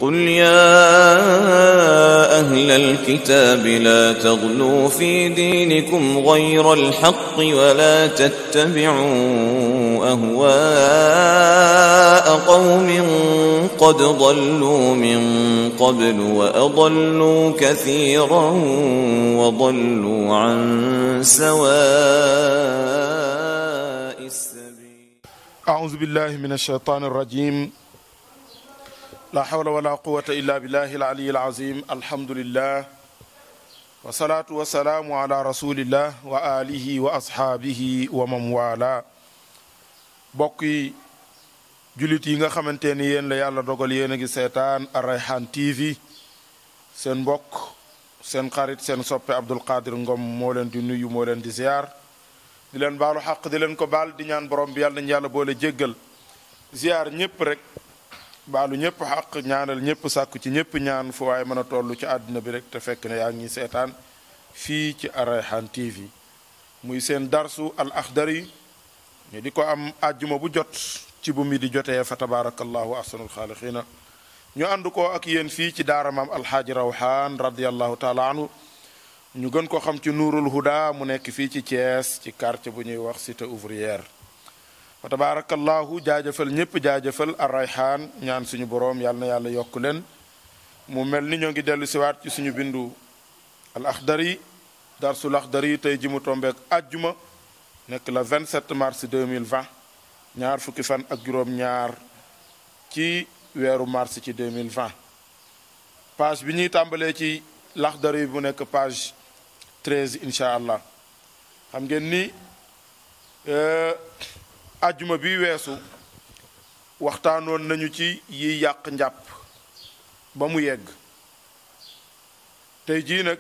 قل يا أهل الكتاب لا تغلوا في دينكم غير الحق ولا تتبعوا أهواء قوم قد ضلوا من قبل وأضلوا كثيرا وضلوا عن سواء السبيل. أعوذ بالله من الشيطان الرجيم. لا حول ولا قوة إلا بالله العلي العظيم. الحمد لله والصلاة والسلام على رسول الله وآله وأصحابه ومن والاه. bokki jullit yi nga xamante ni yéen la yàlla dogal yéen a ngi seetaan Ar-Rayhan TV, seen mbokk seen xarit seen soppe Abdul Qadir Ngom moo leen di nuyu, moo leen di ziar, di leen baalu xaq, di leen ko baal, di ñaan borom bi yàlla nañu yàlla boole jéggal, ziar ñëpp rek, baalu ñëpp xaq, ñaanal ñëpp, sàkku ci ñëpp ñaan fu waaye mën a toll ci àddina bi rek te fekk ne yaa ngi seetaan fii ci Ar-Rayhan TV, muy seen darsu al Akhdari ñu di ko am àjjuma bu jot ci bu mi di jotee fa tabarakallahu ahsanul xaaliqiina. ñu ànd ko ak yéen fii ci daara maam alxaaji Rawhaan radiyallahu taala anhu, ñu gën ko xam ci Nuurul Huda, mu nekk fii ci Thiès ci quartier bu ñuy wax cité ouvrière. fa tabarakallahu jaajëfal ñëpp, jaajëfal Ar-Rayhan, ñaan suñu boroom yàlla na yàlla yokk leen. mu mel ni ñoo ngi dellu siwaat ci suñu bindu al Akhdari, darsul Akhdari, tey ji mu tombeek àjjuma nekk la 27 mars 2020, ñaar fukki fan ak juróom ñaar ci weeru mars ci 2020. page bi ñuy tàmbalee ci Lakhdari bu nekk page 13 incha allah. xam ngeen ni ajjuma bi weesu waxtaanoon nañu ci yi yàq njàpp ba mu yegg. tey jii nag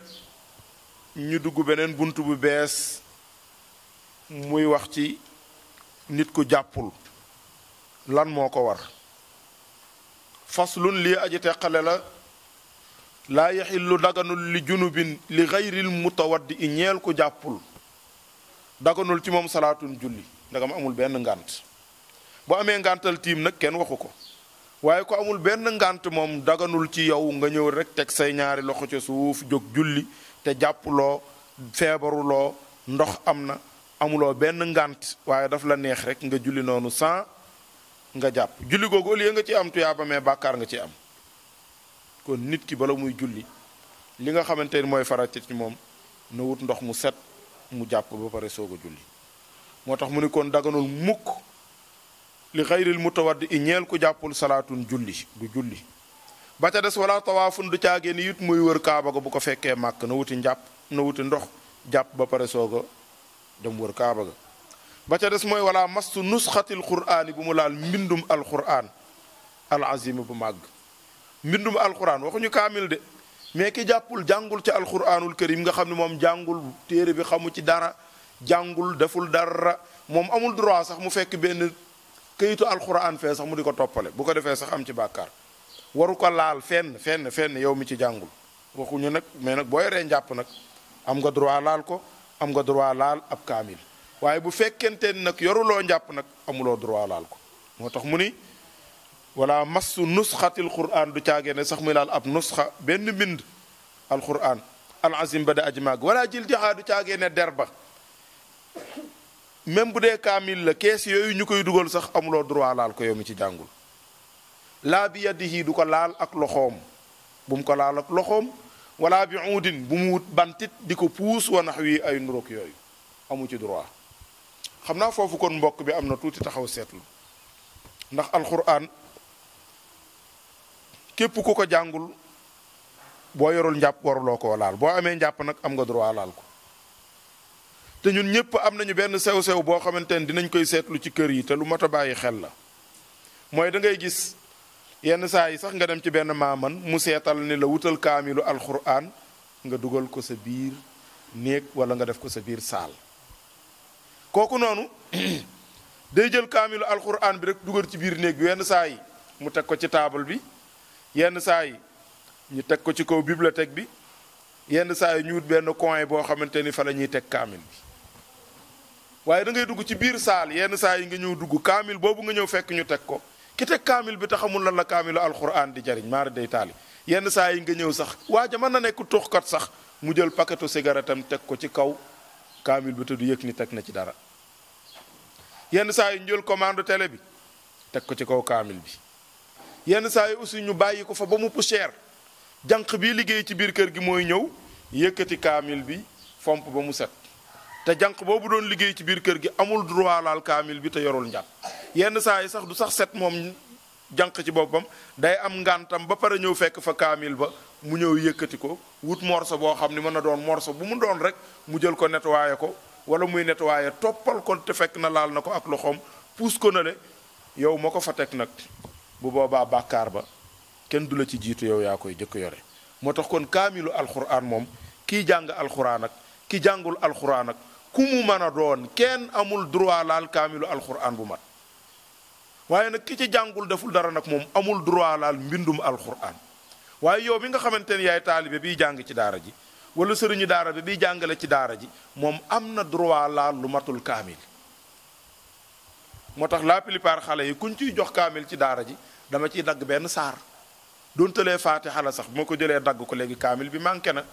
ñu dugg beneen bunt bu bees, muy wax ci nit ku jàppul lan moo ko war. faslun lii aji teqale la. laa yaxillu daganul li junubin li gayril mutawaddi i ñeel ku jàppul, daganul ci moom salaatun julli ndagam amul benn ngànt. bu amee ngàntal tiim nag kenn waxu ko, waaye ko amul benn ngànt moom daganul ci yow nga ñëw rek teg say ñaari loxo ca suuf jóg julli te jàppuloo, feebaruloo, ndox am na, amuloo benn ngànt, waaye daf la neex rek nga julli noonu sans nga jàpp. julli googu au lieu nga ci am tuyaaba mais bàkkaar nga ci am. kon nit ki bala muy julli li nga xamante ni mooy farata ci moom na wut ndox mu set mu jàpp ba pare soog a julli. moo tax mu ni kon daganul mukk li xayril mutawaddi i ñeel ku jàppul salaatun julli du julli. ba ca des wala tawaafun du caagee ni it muy wër kaaba ga bu ko fekkee màkk na wuti njàpp, na wuti ndox jàpp ba pare soog a dem wër kaaba ga. ba ca des mooy wala mastu nusxatil quraani bu mu laal mbindum alquran al azim bu màgg. mbindum alquran waxuñu kaamil de, mais ki jàppul jàngul ci alquranul karim nga xam ne moom jàngul téere bi, xamu ci dara, jàngul deful dara, moom amul droit sax mu fekk benn këyitu alquran fee sax mu di ko toppale, bu ko defee sax am ci bàkkaar. waru ko laal fenn yow mi ci jàngul. waxuñu nag, mais nag boo yoree njàpp nag am nga droit laal ko, am nga droit laal ab kaamil. waaye bu fekkente ni nag yoruloo njàpp nag amuloo droit laal ko. moo tax mu ni wala massu nusxatil quran du caagee ne sax muy laal ab nusxa benn mbind alquran al azim ba da aji màgg. wala jil jaxaa du caagee ne der ba, même bu dee kaamil la, kees yooyu ñu koy dugal sax amuloo droit laal ko yow mi ci jàngul. laa bi yadihi du ko laal ak loxoom, bu mu ko laal ak loxoom. wala bi uudin bu mu wut bantit di ko puus wa nax wi ay nuroog yooyu amu ci droit. xam naa foofu kon mbokk bi am na tuuti taxaw seetlu, ndax alquran képp ku ko jàngul boo yorul njàpp waruloo koo laal, boo amee njàpp nag am nga droit laal ko. te ñun ñëpp am nañu benn sew-sew boo xamante ne dinañ koy seetlu ci kër yi te lu mat a bàyyi xel la. mooy da ngay gis yenn saa yi sax nga dem ci benn maaman mu seetal ni la wutal kaamilu alquran nga dugal ko sa biir néeg wala nga def ko sa biir saal. kooku noonu day jël kaamilu alquran bi rek dugal ci biir néeg bi, yenn saa yi mu teg ko ci taabal bi, yenn saa yi ñu teg ko ci kaw bibliothèque bi, yenn saa yi ñu wut benn coin boo xamante ni fa la ñuy teg kaamil bi. waaye da ngay dugg ci biir saal yenn saa yi nga ñëw dugg kaamil boobu nga ñëw fekk ñu teg ko, ki teg kaamil bi te xamul lan la kaamilu alquran di jariñ maara day taali yenn saa yi nga ñëw sax waaja mën na nekk tuxkat sax mu jël paquetu cigarette am teg ko ci kaw kaamil bi te du yëg ni teg na ci dara yenn saa yi ñu jël commande télé bi teg ko ci kaw kaamil bi yenn saa yi aussi ñu bàyyi ko fa ba mu poussière jànq bii liggéey ci biir kër gi mooy ñëw yëkkati kaamil bi fomp ba mu set te jànq boobu doon liggéey ci biir kër gi amul droit laal kaamil bi te yorul njàpp yenn saa yi sax du sax set moom jànq ci boppam day am ngàntam ba pare ñëw fekk fa kaamil ba mu ñëw yëkkati ko wut morso boo xam ni mën na doon morso bu mu doon rek mu jël ko nettoyé ko wala muy nettoyé toppal ko te fekk na laal na ko ak loxoom puus ko na le yow ma ko fa teg nag bu boobaa bàkkaar ba kenn du la ci jiitu yow yaa koy jëkk yore moo tax kon kaamilu alxuraan moom kii jàng alxuraan ak ki jàngul alxuraan ak ku mu mën a doon kenn amul droit laal kaamilu alxuraan bu mat waaye nag ki ci jàngul deful dara nag moom amul droit laal mbindum alxuraan waaye yow mi nga xamante ni yaay taalibe biy jàng ci daara ji wala sëriñu daara bi biy jàngale ci daara ji moom am na droit laal lu matul kaamil moo tax la plupart xale yi kuñ ciy jox kaamil ci daara ji dama ciy dagg benn saar doontalee faatiha la sax bu ma ko jëlee dagg ko léegi kaamil bi manqué na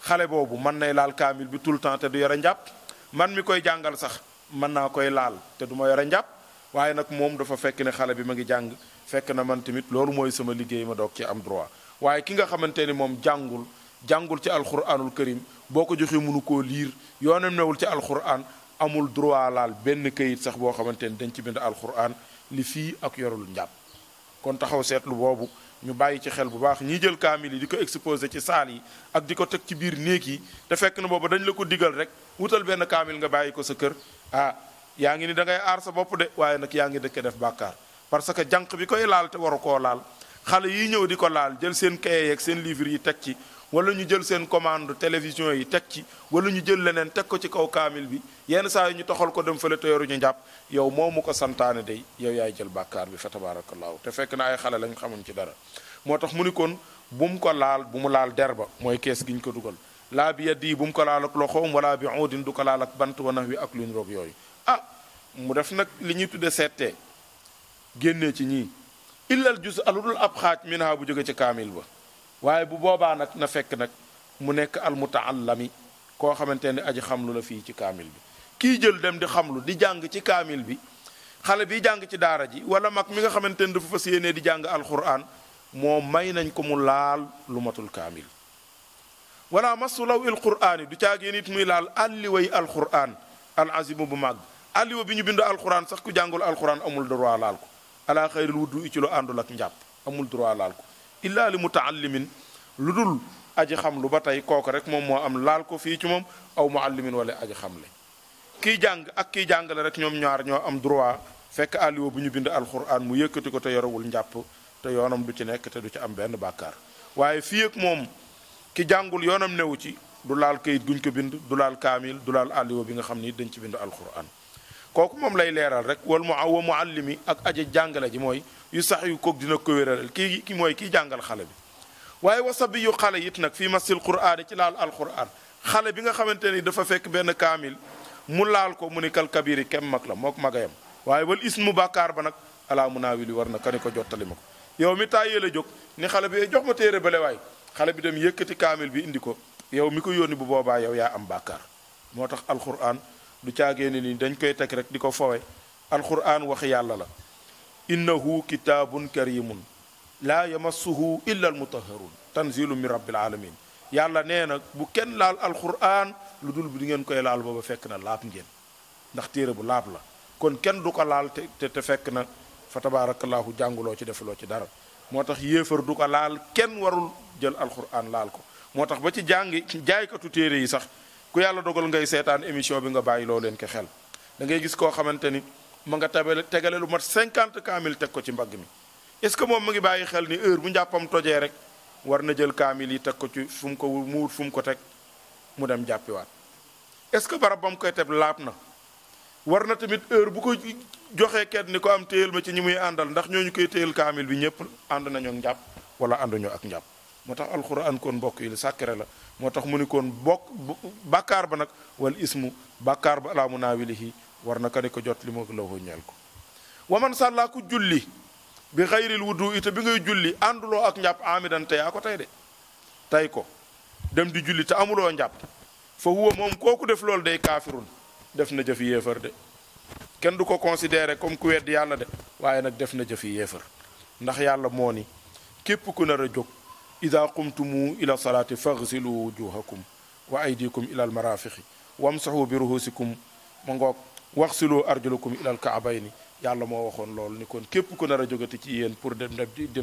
xale boobu mën nay laal kaamil bi tout le temps te du yore njàpp man mi koy jàngal sax mën naa koy laal te du ma yore njàpp waaye nag moom dafa fekk ne xale bi ma ngi jàng fekk na man tamit loolu mooy sama liggéey ma doog ci am droit waaye ki nga xamante ni moom jàngul ci alquranul karim boo ko joxee mënu koo liir yoonam newul ci alquran amul droit laal benn kayit sax boo xamante ni dañ ci bind alquran li fii ak yorul njàpp kon taxaw seetlu boobu ñu bàyyi ci xel bu baax ñi jël kaamil yi di ko exposé ci saal yi ak di ko teg ci biir néeg yi te fekk na boobu dañ la ko digal rek wutal benn kaamil nga bàyyi ko sa kër yaa ngi ni da ngay aar sa bopp de waaye nag yaa ngi dëkk def bàkkaar parce que jànq bi koy laal te waru koo laal xale yi ñëw di ko laal jël seen cahier yeeg seen livre yi teg ci wala ñu jël seen commande télévision yi teg ci wala ñu jël leneen teg ko ci kaw kaamil bi yenn saa yi ñu toxal ko dem fële te yoruñu njàpp yow moomu ko santaane day yow yaay jël bàkkaar bi fa tabaarakallaahu te fekk na ay xale lañ xamuñ ci dara moo tax mu ni kon bu mu ko laal bu mu laal der ba mooy kees gi ñu ko dugal laa bi yaddi bu mu ko laal ak loxoom wala bi uudin du ko laal ak bant wa nax wi ak lu ñu roog yooyu mu def nag li ñuy tudde settee génnee ci ñii illal jus aludul ab xaaj minha bu jóge ci kaamil ba waaye bu boobaa nag na fekk nag mu nekk almutaallami koo xamante ne aji xamlu la fii ci kaamil bi kii jël dem di xamlu di jàng ci kaamil bi xale bi jàng ci daara ji wala mag mi nga xamante ne dafa fas yéenee di jàng alquran moom may nañ ko mu laal lu matul kaamil wala masu law il quraan yi du caagee nit muy laal alliway alquran al azimu bu màgg alliwa bi ñu bind alquran sax ku jàngul alquran amul droit laal ko ala xayril wuddu i ci lu àndul ak njàpp amul droit laal ko illa li mutaallimin lu dul aji xam lu ba tey kooku rek moom moo am laal ko fii ci moom aw muallimin wala aji xam le kiy jàng ak kiy jàngale rek ñoom ñaar ñoo am droit fekk alliwa bu ñu bind alquran mu yëkkati ko te yorewul njàpp te yoonam du ci nekk te du ci am benn bàkkaar waaye fii ak moom ki jàngul yoonam newu ci du laal kayit guñ ko bind du laal kaamil du laal alliwa bi nga xam ni dañ ci bind alquran kooku moom lay leeral rek wal wa muallimi ak aji jàngale ji mooy yu sax yu koog dina ko wéral ki mooy kiy jàngal xale bi waaye wasabi yu xale it nag fii masil quraan ci laal alquran xale bi nga xamante ni dafa fekk benn kaamil mu laal ko mu ni kal kabiri kem mag la mook magayam waaye wal ismu bàkkaar ba nag alaa munaawili war na kani ko jottali ma ko yow mi tàyyee la jóg ni xale bi jox ma téere bale waay xale bi dem yëkkati kaamil bi indi ko yow mi ko yónni bu boobaa yow yaa am bàkkaar moo tax alquran du caagee ni dañ koy teg rek di ko fowe alquran wax yàlla la innahu kitaabun karimun laa yamassuhu illa almutahharun tanzilu min rabbil alamin yàlla nee na bu kenn laal alquran lu dul bi di ngeen koy laal booba fekk na laab ngeen ndax téere bu laab la kon kenn du ko laal te fekk na fa tabarakallahu jànguloo ci defuloo ci dara moo tax yéefar du ko laal kenn warul jël alquran laal ko moo tax ba ci jaaykatu téere yi sax ku yàlla dogal ngay seetaan émission bi nga bàyyi loo leen ko xel da ngay gis koo xamante ni ma nga tegale lu mat 50 kaamil teg ko ci mbagg mi est-ce que moom ma ngi bàyyi xel ni heure bu njàppam tojee rek war na jël kaamil yi teg ko ci fu mu ko mu wut fu mu ko teg mu dem jàppiwaat est-ce que barab ba mu koy teb laab na war na tamit heure bu ko joxee kenn ni ko am téyel ma ci ñi muy àndal ndax ñooñu koy téyel kaamil bi ñëpp ànd nañoo ak njàpp wala ànduñoo ak njàpp moo tax alquran kon mbokk yi sàkkare la moo tax mu ni kon bàkkaar ba nag wal ismu bàkkaar ba alaa munaawilihi war na ka ni ko jot li moo ko la ñeel ko waman sàllaa ku julli bi xayril wudu ite bi ngay julli ànduloo ak njàpp amidan te yaa ko tey de tey ko dem di julli te amuloo njàpp fa huwa moom kooku def loolu day kaafirun def na jëfi yéefar de kenn du ko considéré comme ku weddi yàlla de waaye nag def na jëfi yéefar ndax yàlla moo ni képp ku nar a jóg ida qumtumu ila salaati faghsilu wujuhakum wa aydikum ila al marafiqi wamsahu bi ruhusikum ma ngoog waxsilu arjulakum ila al kaabayni yàlla moo waxoon loolu ni kon képp ku nar a jógati ci yéen pour dem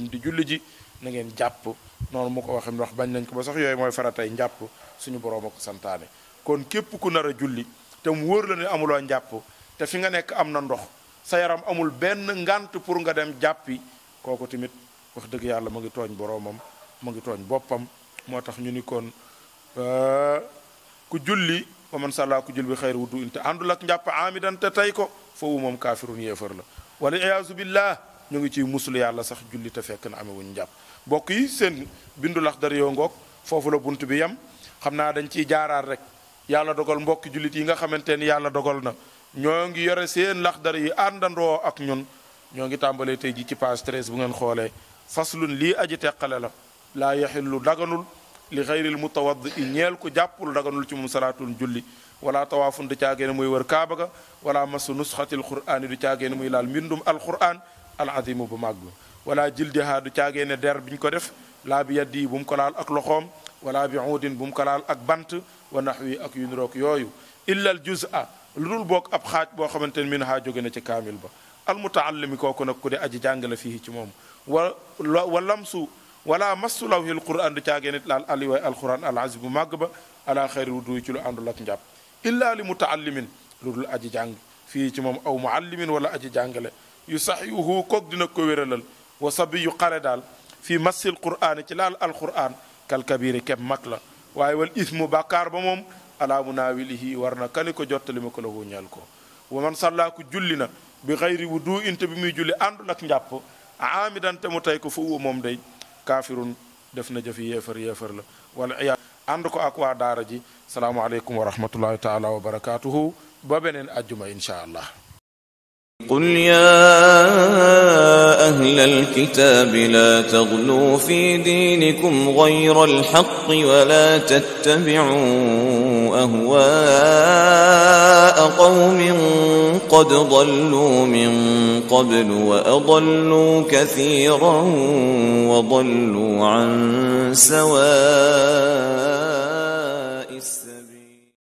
di julli ji na ngeen jàpp noonu mu ko waxee wax bañ nañ ko ba sax yooyu mooy faratay njàpp suñu boroom a ko santaane kon képp ku nar a julli te mu wóor la ne amuloo njàpp te fi nga nekk am na ndox sa yaram amul benn ngant pour nga dem jàppi kooku tamit wax dëgg yàlla ma ngi tooñ boroomam ma ngi tooñ boppam moo tax ñu ni kon ku julli wa man sàllaa ku jul bi xayr wudu in te àndul ak njàpp amidan te tey ko foofu moom kaafirun yéefar la wala iyaazu billah ñu ngi ciy musul yàlla sax julli te fekk na amewuñ njàpp mbokk yi seen bindu Laxdari yoo ngoog foofu la bunt bi yem xam naa dañ ciy jaaraat rek yàlla dogal mbokki jullit yi nga xamante ni yàlla dogal na ñoo ngi yore seen Laxdari yi àndandoo ak ñun ñoo ngi tàmbalee tey ji ci page 13 bu ngeen xoolee faslun lii aji teqale la laa yaxillu daganul li xayril mutawaddi i ñeel ko jàppul daganul ci moom salaatun julli wala tawaafun du caagee ne muy wër kaaba ga wala masu nusxatil qur'aani du caagee ne muy laal mbindum alquran al azimu bu màgg wala jildiha du caagee ne der biñ ko def laa bi yaddi bu mu ko laal ak loxoom wala bi uudin bu mu ko laal ak bant wa naxwi ak yu niroog yooyu illa al juz'a lu dul boog ab xaaj boo xamante ne min haa jóge na ci kaamil ba al mutaallimi kooku nag ku de aji jàngale fii ci moom wa lamsu wala massu lawhil quran du caagee nit laal aliwaay alquran al azim bu màgg ba ala xayri wudu ci lu àndul ak njàpp illa li mutaallimin lu dul aji jàng fii ci moom aw muallimin wala aji jàngale yu saxihu koog dina ko wéralal wa sabi yu xale daal fii massil qur'aani ci laal alquran kal kabiri kem mag la waaye wal ismu bàkkaar ba moom ala munaawilihi war na kani ko jottali ma ko la wuñal ko wa man sallaaku julli na bi xayri wudu inte bi muy julli àndul ak njàpp aamidante mu tey ko fa uwa moom day kaafirun def na jëfi yéefar la wala iyaa ànd ko ak waa daara ji salaamaaleykum wa rahmatullahi taala wa barakaatuhu ba beneen ajjuma insha allah قل يا أهل الكتاب لا تغلوا في دينكم غير الحق ولا تتبعوا أهواء قوم قد ضلوا من قبل وأضلوا كثيرا وضلوا عن سواء